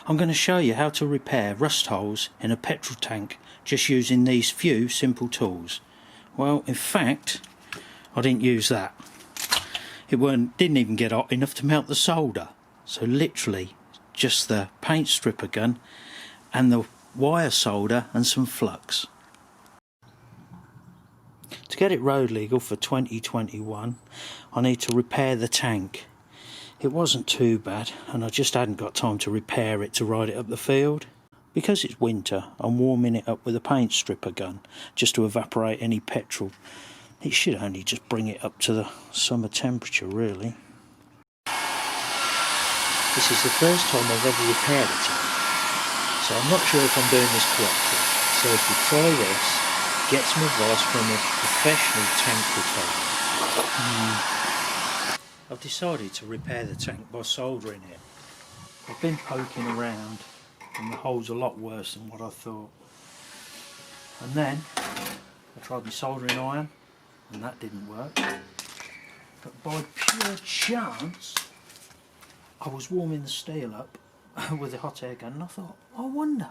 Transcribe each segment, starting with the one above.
I'm going to show you how to repair rust holes in a petrol tank just using these few simple tools. Well, in fact, I didn't use that. Didn't even get hot enough to melt the solder. So literally just the paint stripper gun and the wire solder and some flux. To get it road legal for 2021, I need to repair the tank. It wasn't too bad, and I just hadn't got time to repair it to ride it up the field. Because it's winter, I'm warming it up with a paint stripper gun just to evaporate any petrol. It should only just bring it up to the summer temperature, really. This is the first time I've ever repaired a tank, so I'm not sure if I'm doing this correctly. So if you try this, get some advice from a professional tank repairer. I've decided to repair the tank by soldering it. I've been poking around and the hole's a lot worse than what I thought. And then I tried my soldering iron and that didn't work. But by pure chance I was warming the steel up with a hot air gun and I thought, I wonder.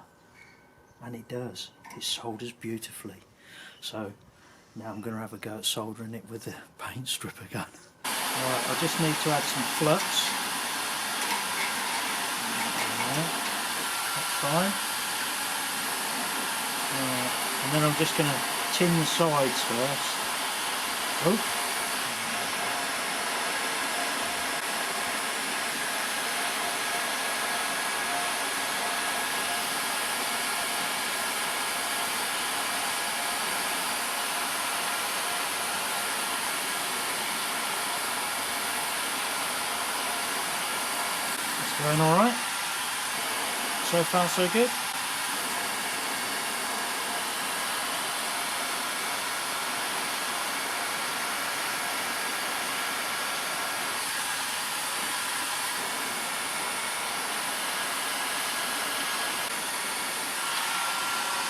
And it does. It solders beautifully. So now I'm going to have a go at soldering it with the paint stripper gun. Right, I just need to add some flux. Right, that's fine. Right, and then I'm just going to tin the sides first. Oh. Going alright? So far so good?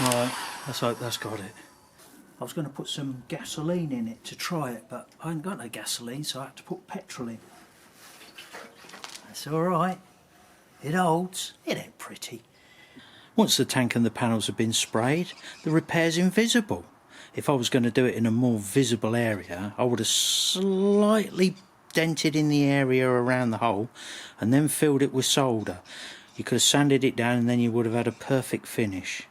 Right, let's hope that's got it. I was going to put some gasoline in it to try it, but I ain't got no gasoline, so I had to put petrol in. That's alright. It holds. It ain't pretty. Once the tank and the panels have been sprayed, the repair's invisible. If I was going to do it in a more visible area, I would have slightly dented in the area around the hole and then filled it with solder. You could have sanded it down and then you would have had a perfect finish.